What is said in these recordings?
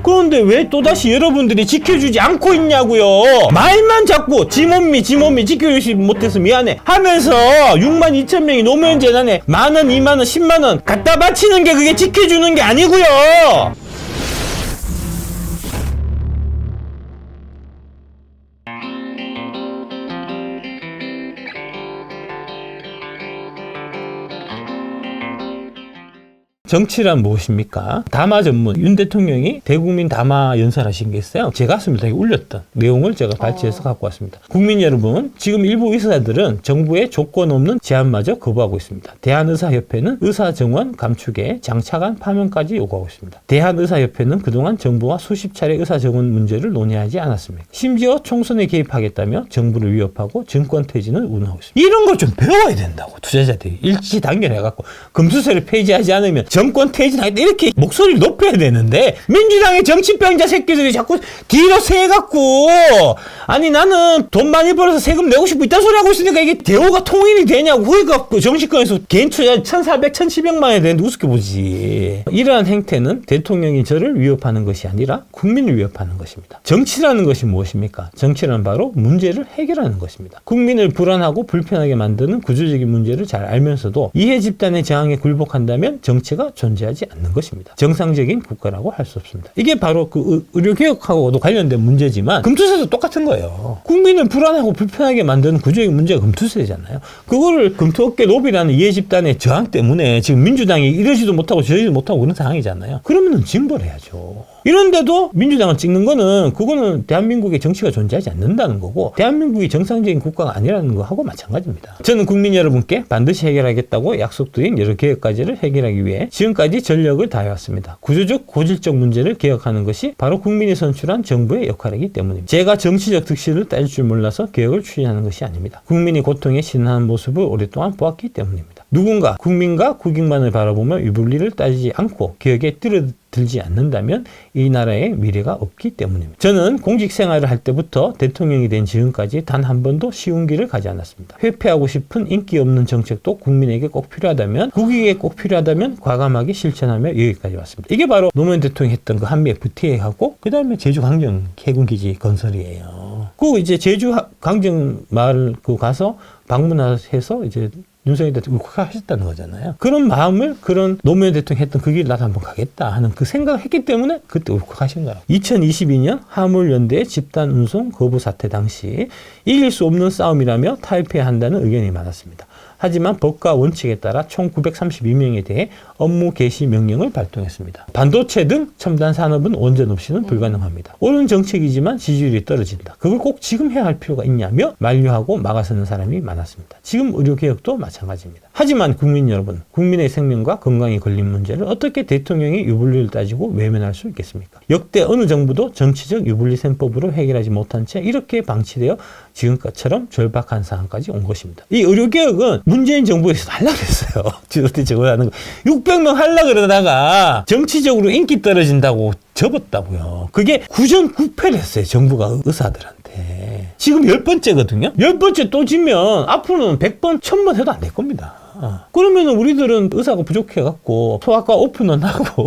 그런데 왜 또다시 여러분들이 지켜주지 않고 있냐고요. 말만 자꾸 지몸미 지켜주지 못해서 미안해 하면서 62,000명이 노무현 재단에 10,000원, 20,000원, 10만원 갖다 바치는 게 그게 지켜주는 게 아니고요. 정치란 무엇입니까? 담화 전문 윤 대통령이 대국민 담화 연설하신 게 있어요. 제 가슴을 되게 울렸던 내용을 제가 발췌해서 갖고 왔습니다. 국민 여러분, 지금 일부 의사들은 정부의 조건 없는 제안마저 거부하고 있습니다. 대한의사협회는 의사정원 감축에 장차관 파면까지 요구하고 있습니다. 대한의사협회는 그동안 정부와 수십 차례 의사정원 문제를 논의하지 않았습니다. 심지어 총선에 개입하겠다며 정부를 위협하고 정권퇴진을 운운하고 있습니다. 이런 걸 좀 배워야 된다고 투자자들이 일치단결해갖고 금수저를 폐지하지 않으면 정권 퇴진하겠다 이렇게 목소리를 높여야 되는데 민주당의 정치병자 새끼들이 자꾸 뒤로 세갖고 아니 나는 돈 많이 벌어서 세금 내고 싶고 이딴 소리 하고 있으니까 이게 대우가 통일이 되냐고. 그러니까 정치권에서 개인 투자 1,400, 1,700만 원이 되는데 우습게 보지. 이러한 행태는 대통령이 저를 위협하는 것이 아니라 국민을 위협하는 것입니다. 정치라는 것이 무엇입니까? 정치는 바로 문제를 해결하는 것입니다. 국민을 불안하고 불편하게 만드는 구조적인 문제를 잘 알면서도 이해 집단의 저항에 굴복한다면 정치가 존재하지 않는 것입니다. 정상적인 국가라고 할 수 없습니다. 이게 바로 그 의료개혁하고도 관련된 문제지만 금투세도 똑같은 거예요. 국민을 불안하고 불편하게 만드는 구조적인 문제가 금투세잖아요. 그거를 금투업계 로비라는 이해 집단의 저항 때문에 지금 민주당이 이러지도 못하고 저러지도 못하고 그런 상황이잖아요. 그러면은 징벌해야죠. 이런데도 민주당을 찍는 거는 그거는 대한민국의 정치가 존재하지 않는다는 거고 대한민국이 정상적인 국가가 아니라는 거하고 마찬가지입니다. 저는 국민 여러분께 반드시 해결하겠다고 약속드린 여러 개혁까지를 해결하기 위해 지금까지 전력을 다해왔습니다. 구조적 고질적 문제를 개혁하는 것이 바로 국민이 선출한 정부의 역할이기 때문입니다. 제가 정치적 득실을 따질 줄 몰라서 개혁을 추진하는 것이 아닙니다. 국민이 고통에 신음하는 모습을 오랫동안 보았기 때문입니다. 누군가 국민과 국익만을 바라보며 유불리를 따지지 않고 개혁에 들지 않는다면 이 나라의 미래가 없기 때문입니다. 저는 공직 생활을 할 때부터 대통령이 된 지금까지 단 한 번도 쉬운 길을 가지 않았습니다. 회피하고 싶은 인기 없는 정책도 국민에게 꼭 필요하다면 국익에 꼭 필요하다면 과감하게 실천하며 여기까지 왔습니다. 이게 바로 노무현 대통령이 했던 그 한미 FTA하고 그 다음에 제주 강정 해군기지 건설이에요. 그 이제 제주 강정 마을 그 가서 방문해서 이제 윤석열 대통령이 울컥하셨다는 거잖아요. 그런 마음을 그런 노무현 대통령이 했던 그 길 나도 한번 가겠다 하는 그 생각을 했기 때문에 그때 울컥하신 거라고. 2022년 화물연대의 집단 운송 거부 사태 당시 이길 수 없는 싸움이라며 타협해야 한다는 의견이 많았습니다. 하지만 법과 원칙에 따라 총 932명에 대해 업무 개시 명령을 발동했습니다. 반도체 등 첨단 산업은 원전 없이는 불가능합니다. 옳은 정책이지만 지지율이 떨어진다. 그걸 꼭 지금 해야 할 필요가 있냐며 만류하고 막아서는 사람이 많았습니다. 지금 의료개혁도 마찬가지입니다. 하지만 국민 여러분, 국민의 생명과 건강에 걸린 문제를 어떻게 대통령이 유불리를 따지고 외면할 수 있겠습니까? 역대 어느 정부도 정치적 유불리 셈법으로 해결하지 못한 채 이렇게 방치되어 지금처럼 절박한 상황까지 온 것입니다. 이 의료개혁은 문재인 정부에서 하려고 했어요. 어떻게 저거 하는 거. 600명 하려고 그러다가 정치적으로 인기 떨어진다고 접었다고요. 그게 구전구패를 했어요. 정부가 의사들한테. 지금 10번째거든요. 10번째 또 지면 앞으로는 100번, 1000번 해도 안 될 겁니다. 그러면 우리들은 의사가 부족해갖고 소아과 오픈은 하고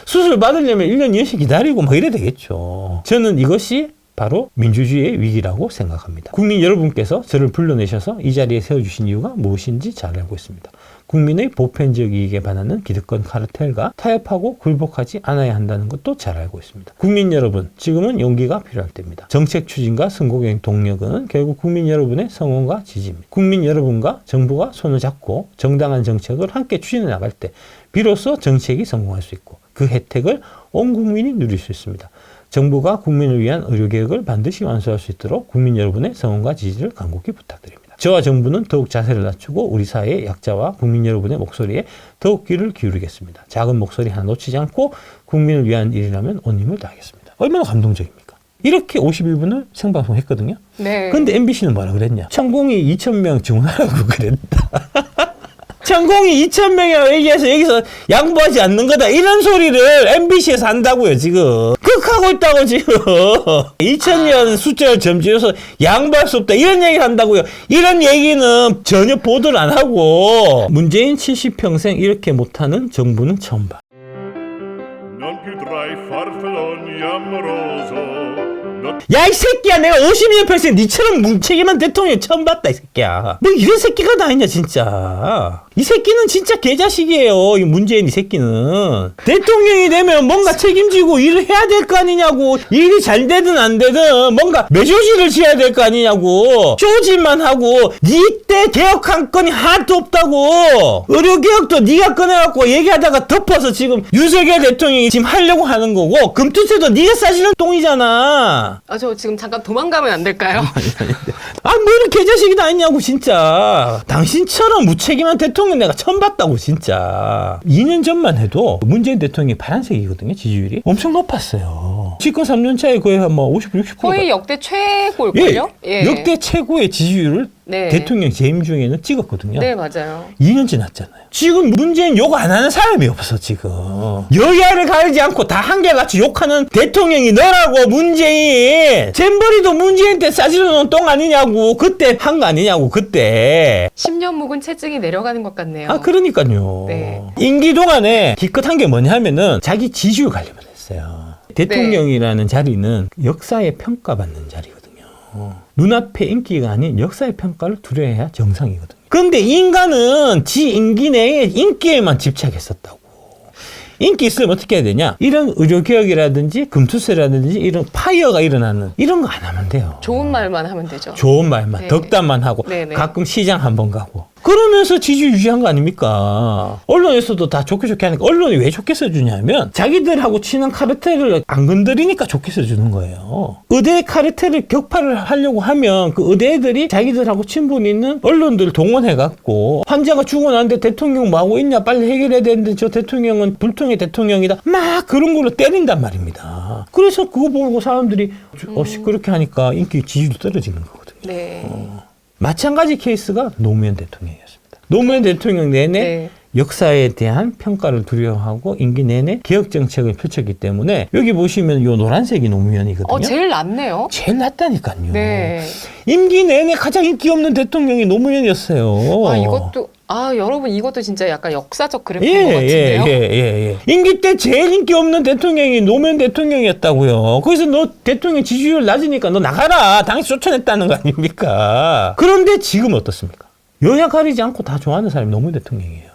수술 받으려면 1년 연씩 기다리고 막 이래야 되겠죠. 저는 이것이 바로 민주주의의 위기라고 생각합니다. 국민 여러분께서 저를 불러내셔서 이 자리에 세워주신 이유가 무엇인지 잘 알고 있습니다. 국민의 보편적 이익에 반하는 기득권 카르텔과 타협하고 굴복하지 않아야 한다는 것도 잘 알고 있습니다. 국민 여러분, 지금은 용기가 필요할 때입니다. 정책 추진과 선거의 동력은 결국 국민 여러분의 성원과 지지입니다. 국민 여러분과 정부가 손을 잡고 정당한 정책을 함께 추진해 나갈 때 비로소 정책이 성공할 수 있고 그 혜택을 온 국민이 누릴 수 있습니다. 정부가 국민을 위한 의료개혁을 반드시 완수할 수 있도록 국민 여러분의 성원과 지지를 간곡히 부탁드립니다. 저와 정부는 더욱 자세를 낮추고 우리 사회의 약자와 국민 여러분의 목소리에 더욱 귀를 기울이겠습니다. 작은 목소리 하나 놓치지 않고 국민을 위한 일이라면 온 힘을 다하겠습니다. 얼마나 감동적입니까? 이렇게 51분을 생방송 했거든요. 네. 근데 MBC는 뭐라 그랬냐? 천공이 2,000명 지원하라고 그랬다. 천공이 2,000명이라고 얘기해서 여기서 양보하지 않는 거다. 이런 소리를 MBC에서 한다고요, 지금. 극하고 있다고, 지금. 2000년 숫자를 점지해서 양보할 수 없다. 이런 얘기를 한다고요. 이런 얘기는 전혀 보도를 안 하고 문재인 70평생 이렇게 못하는 정부는 처음 봐. farfalloni amoroso. 야, 이 새끼야, 내가 50년 평생 니처럼 뭉치기만 대통령 처음 봤다, 이 새끼야. 뭐 이런 새끼가 다 있냐, 진짜. 이 새끼는 진짜 개자식이에요, 이 문재인 이 새끼는. 대통령이 되면 뭔가 책임지고 일을 해야 될 거 아니냐고. 일이 잘 되든 안 되든 뭔가 매조지를 지어야 될 거 아니냐고. 조지만 하고, 니 때 개혁한 건이 하나도 없다고. 의료개혁도 니가 꺼내갖고 얘기하다가 덮어서 지금 윤석열 대통령이 지금 하려고 하는 거고, 금투세도 니가 싸지는 똥이잖아. 저 지금 잠깐 도망가면 안 될까요? 아, 뭐 이런 개자식이 다 있냐고, 진짜. 당신처럼 무책임한 대통령 내가 처음 봤다고, 진짜. 2년 전만 해도 문재인 대통령이 파란색이거든요, 지지율이. 엄청 높았어요. 집권 3년 차에 거의 한 뭐 50, 60%. 거의 역대 최고일걸요? 예. 역대 최고의 지지율을 네. 대통령 재임 중에는 찍었거든요. 네, 맞아요. 2년 지났잖아요. 지금 문재인 욕 안 하는 사람이 없어, 지금. 여야를 가리지 않고 다 한결같이 욕하는 대통령이 너라고, 문재인. 잼버리도 문재인 때 싸지러 놓은 똥 아니냐고. 그때 한 거 아니냐고, 그때. 10년 묵은 체증이 내려가는 것 같네요. 아, 그러니까요. 네. 임기 동안에 기껏 한 게 뭐냐 하면은 자기 지지율 관리만 했어요. 대통령이라는 자리는 역사에 평가받는 자리거든요. 눈앞의 인기가 아닌 역사의 평가를 두려워해야 정상이거든요. 그런데 인간은 지 임기 내에 인기에만 집착했었다고. 인기 있으면 어떻게 해야 되냐? 이런 의료개혁이라든지 금투세라든지 이런 파이어가 일어나는 이런 거 안 하면 돼요. 좋은 말만 하면 되죠. 좋은 말만, 네. 덕담만 하고 네네. 가끔 시장 한번 가고 그러면서 지지율 유지한 거 아닙니까? 언론에서도 다 좋게 하니까 언론이 왜 좋게 써주냐면 자기들하고 친한 카르텔을 안 건드리니까 좋게 써주는 거예요. 의대 카르텔을 격파를 하려고 하면 그 의대들이 자기들하고 친분 있는 언론들 동원해갖고 환자가 죽어났는데 대통령 뭐하고 있냐, 빨리 해결해야 되는데 저 대통령은 불통의 대통령이다, 막 그런 걸로 때린단 말입니다. 그래서 그거 보고 사람들이 그렇게 하니까 인기 지지율이 떨어지는 거거든요. 네. 마찬가지 케이스가 노무현 대통령이었습니다. 노무현 대통령 내내 네. 역사에 대한 평가를 두려워하고 임기 내내 개혁 정책을 펼쳤기 때문에 여기 보시면 요 노란색이 노무현이거든요. 제일 낫네요. 제일 낫다니까요. 네. 임기 내내 가장 인기 없는 대통령이 노무현이었어요. 여러분 이것도 진짜 약간 역사적 그래프인 것 같은데요. 예. 임기 때 제일 인기 없는 대통령이 노무현 대통령이었다고요. 거기서 너 대통령 지지율 낮으니까 너 나가라, 당시 쫓아냈다는 거 아닙니까? 그런데 지금 어떻습니까? 여야 가리지 않고 다 좋아하는 사람이 노무현 대통령이에요.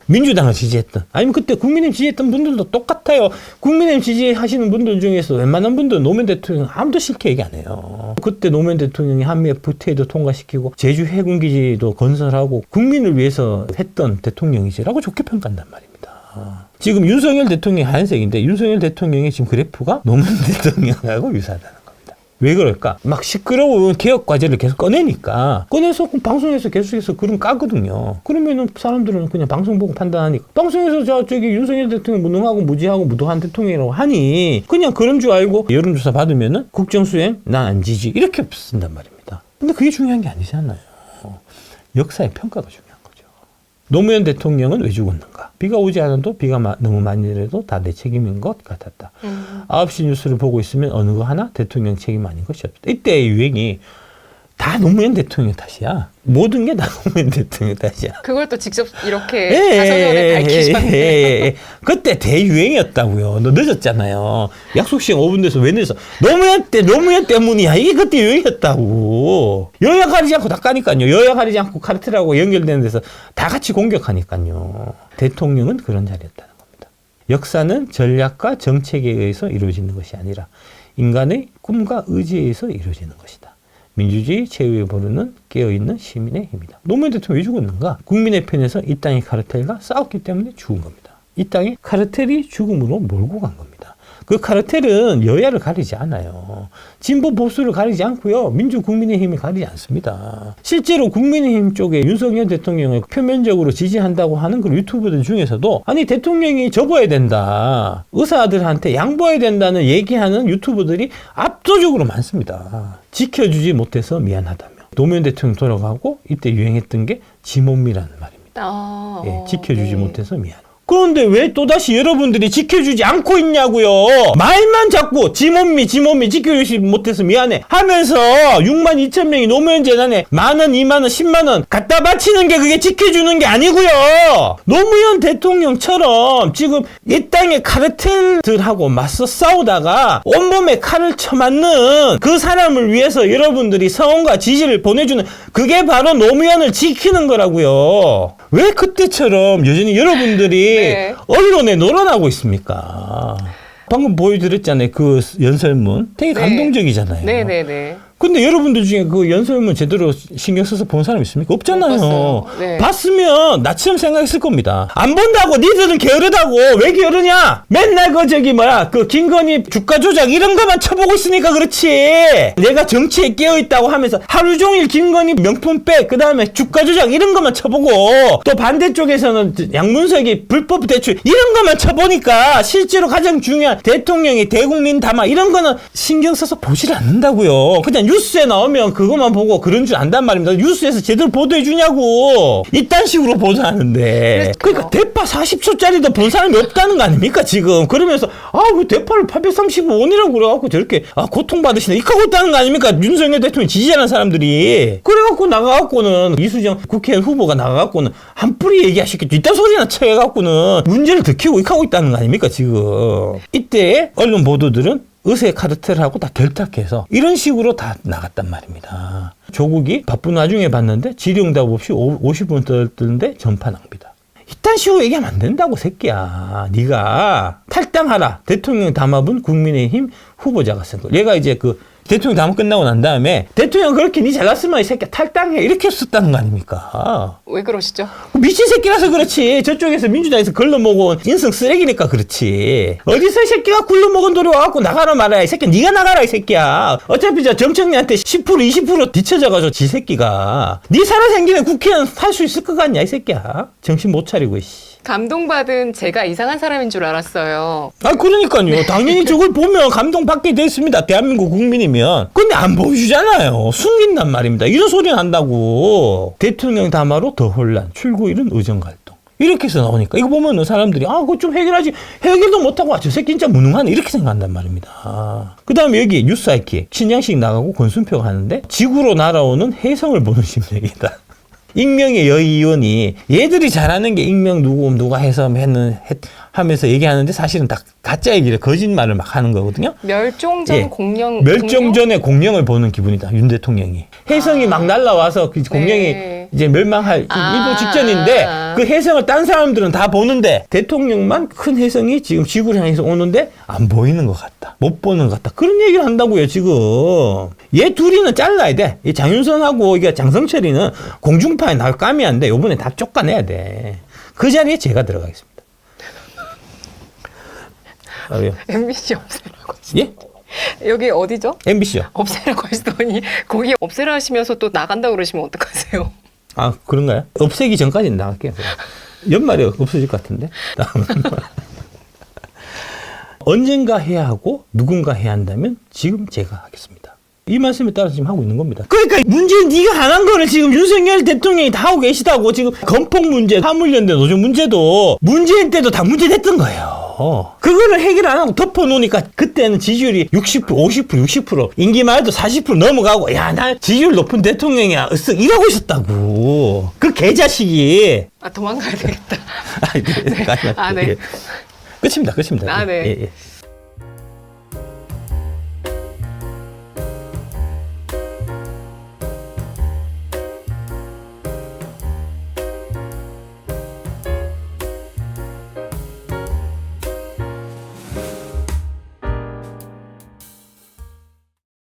민주당을 지지했던, 아니면 그때 국민의힘 지지했던 분들도 똑같아요. 국민의힘 지지하시는 분들 중에서 웬만한 분들은 노무현 대통령 아무도 싫게 얘기 안 해요. 그때 노무현 대통령이 한미 FTA도 통과시키고 제주 해군기지도 건설하고 국민을 위해서 했던 대통령이지라고 좋게 평가한단 말입니다. 지금 윤석열 대통령이 하얀색인데 윤석열 대통령의 지금 그래프가 노무현 대통령하고 유사하다는 겁니다. 왜 그럴까? 막 시끄러운 개혁 과제를 계속 꺼내니까 꺼내서 방송에서 계속해서 그런 까거든요. 그러면은 사람들은 그냥 방송 보고 판단하니까 방송에서 저기 윤석열 대통령 무능하고 무지하고 무도한 대통령이라고 하니 그냥 그런 줄 알고 여론조사 받으면은 국정수행 난 안 지지 이렇게 쓴단 말입니다. 근데 그게 중요한 게 아니잖아요. 역사의 평가가 중요한 거죠. 노무현 대통령은 왜 죽었는가? 비가 오지 않아도 비가 너무 많이 내려도 다 내 책임인 것 같았다. 9시 뉴스를 보고 있으면 어느 거 하나 대통령 책임 아닌 것이 없다. 이때의 유행이 다 노무현 대통령 탓이야. 모든 게 다 노무현 대통령 탓이야. 그걸 또 직접 이렇게 자서전에 밝히셨네요. 그때 대유행이었다고요. 너 늦었잖아요. 약속 시간 5분 돼서 왜 늦었어? 노무현 때문이야. 이게 그때 유행이었다고. 여야 가리지 않고 다 까니까요. 여야 가리지 않고 카르텔하고 연결되는 데서 다 같이 공격하니까요. 대통령은 그런 자리였다는 겁니다. 역사는 전략과 정책에 의해서 이루어지는 것이 아니라 인간의 꿈과 의지에 의해서 이루어지는 것이다. 민주주의 최후의 보루는 깨어있는 시민의 힘이다. 노무현 대통령이 왜 죽었는가? 국민의 편에서 이 땅의 카르텔과 싸웠기 때문에 죽은 겁니다. 이 땅의 카르텔이 죽음으로 몰고 간 겁니다. 그 카르텔은 여야를 가리지 않아요. 진보 보수를 가리지 않고요. 민주 국민의힘이 가리지 않습니다. 실제로 국민의힘 쪽에 윤석열 대통령을 표면적으로 지지한다고 하는 그 유튜버들 중에서도 아니 대통령이 접어야 된다. 의사들한테 양보해야 된다는 얘기하는 유튜버들이 압도적으로 많습니다. 지켜주지 못해서 미안하다며. 노무현 대통령 돌아가고 이때 유행했던 게 지몸미라는 말입니다. 지켜주지 못해서 미안. 그런데 왜 또다시 여러분들이 지켜주지 않고 있냐고요. 말만 자꾸 지몸미 지켜주지 못해서 미안해 하면서 6만 2천 명이 노무현 재단에 10,000원, 20,000원, 10만원 갖다 바치는 게 그게 지켜주는 게 아니고요. 노무현 대통령처럼 지금 이 땅의 카르텔들하고 맞서 싸우다가 온몸에 칼을 쳐맞는 그 사람을 위해서 여러분들이 성원과 지지를 보내주는 그게 바로 노무현을 지키는 거라고요. 왜 그때처럼 여전히 여러분들이 네. 언론에 놀아나고 있습니까? 방금 보여드렸잖아요. 그 연설문. 되게 네. 감동적이잖아요. 네네네. 근데 여러분들 중에 그 연설문 제대로 신경 써서 본 사람 있습니까? 없잖아요. 못 봤어요. 네. 봤으면 나처럼 생각했을 겁니다. 안 본다고 니들은 게으르다고. 왜 게으르냐? 맨날 그 김건희 주가 조작 이런 것만 쳐보고 있으니까 그렇지. 내가 정치에 깨어있다고 하면서 하루 종일 김건희 명품백 그다음에 주가 조작 이런 것만 쳐보고 또 반대쪽에서는 양문석이 불법 대출 이런 것만 쳐보니까 실제로 가장 중요한 대통령이 대국민 담화 이런 거는 신경 써서 보질 않는다고요. 그냥 뉴스에 나오면 그것만 보고 그런 줄 안단 말입니다. 뉴스에서 제대로 보도해 주냐고. 이딴 식으로 보도하는데. 그러니까 대파 40초짜리도 본 사람이 없다는 거 아닙니까 지금. 그러면서 그 대파를 835원이라고 그래갖고 저렇게 고통받으시네 이까고 있다는 거 아닙니까 윤석열 대통령 지지하는 사람들이. 그래갖고 나가갖고는 이수정 국회의원 후보가 나가갖고는 한 뿌리 얘기하시겠죠. 이딴 소리나 쳐해갖고는 문제를 더 키우고 이까고 있다는 거 아닙니까 지금. 이때 언론 보도들은 의회 카르텔하고 다 결탁해서 이런 식으로 다 나갔단 말입니다. 조국이 바쁜 와중에 봤는데 질의응답 없이 50분 떠들는데 전파 낭비다. 이딴 식으로 얘기하면 안 된다고 새끼야. 네가 탈당하라. 대통령 담합은 국민의힘 후보자가 쓴 거. 얘가 이제 그 대통령 담합 끝나고 난 다음에 대통령 그렇게 니 잘났으면 이 새끼야 탈당해 이렇게 썼다는 거 아닙니까? 왜 그러시죠? 미친 새끼라서 그렇지. 저쪽에서 민주당에서 걸러먹은 인성 쓰레기니까 그렇지. 어디서 이 새끼가 굴러먹은 돌이 와갖고 나가라 말아야. 이 새끼야 네가 나가라 이 새끼야. 어차피 저 정청래한테 10% 20% 뒤쳐져가지고 지 새끼가. 네 살아생기는 국회의원 할 수 있을 것 같냐 이 새끼야. 정신 못 차리고 씨. 감동받은 제가 이상한 사람인 줄 알았어요. 그러니까요. 당연히 저걸 보면 감동받게 됐습니다. 대한민국 국민이면. 근데 안 보여주잖아요. 숨긴단 말입니다. 이런 소리 난다고. 대통령 담화로 더 혼란, 출구일은 의정갈등. 이렇게 해서 나오니까 이거 보면은 사람들이 그거 좀 해결하지. 해결도 못하고 저 새끼 진짜 무능하네 이렇게 생각한단 말입니다. 그 다음에 여기 뉴스 아이키 신양식 나가고 권순표가 하는데 지구로 날아오는 혜성을 보는 심정이다. 익명의 여의 의원이 얘들이 잘하는 게 익명 누가 해서 하면서 얘기하는데 사실은 다 가짜 얘기를 거짓말을 막 하는 거거든요. 멸종전 공룡 멸종전의 공룡을 보는 기분이다. 윤 대통령이 혜성이 막 날라와서 그 공룡이 이제 멸망할 일부 직전인데 그 혜성을 딴 사람들은 다 보는데 대통령만 큰 혜성이 지금 지구를 향해서 오는데 안 보이는 것 같다. 못 보는 것 같다. 그런 얘기를 한다고요 지금. 얘 둘이는 잘라야 돼. 이 장윤선하고 이게 장성철이는 공중파에 나올 까면 안 돼. 요번에 다 쫓아내야 돼. 그 자리에 제가 들어가겠습니다. MBC 없애라고. 예? 여기 어디죠? MBC요. 없애라고 하시더니 거기 없애라 하시면서 또 나간다 그러시면 어떡하세요? 그런가요? 없애기 전까지는 나갈게요. 연말에 없어질 것 같은데. 언젠가 해야 하고 누군가 해야 한다면 지금 제가 하겠습니다. 이 말씀에 따라서 지금 하고 있는 겁니다. 그러니까 문제는 네가 안 한 거를 지금 윤석열 대통령이 다 하고 계시다고. 지금 건폭 문제, 화물연대 노조 문제도 문재인 때도 다 문제됐던 거예요. 그거를 해결 안 하고 덮어놓으니까 그때는 지지율이 60%, 50%, 60% 인기만 해도 40% 넘어가고 나 지지율 높은 대통령이야 으쓱 이러고 있었다고. 그 개자식이. 도망가야 되겠다. 네. 네. 끝입니다. 네. 예.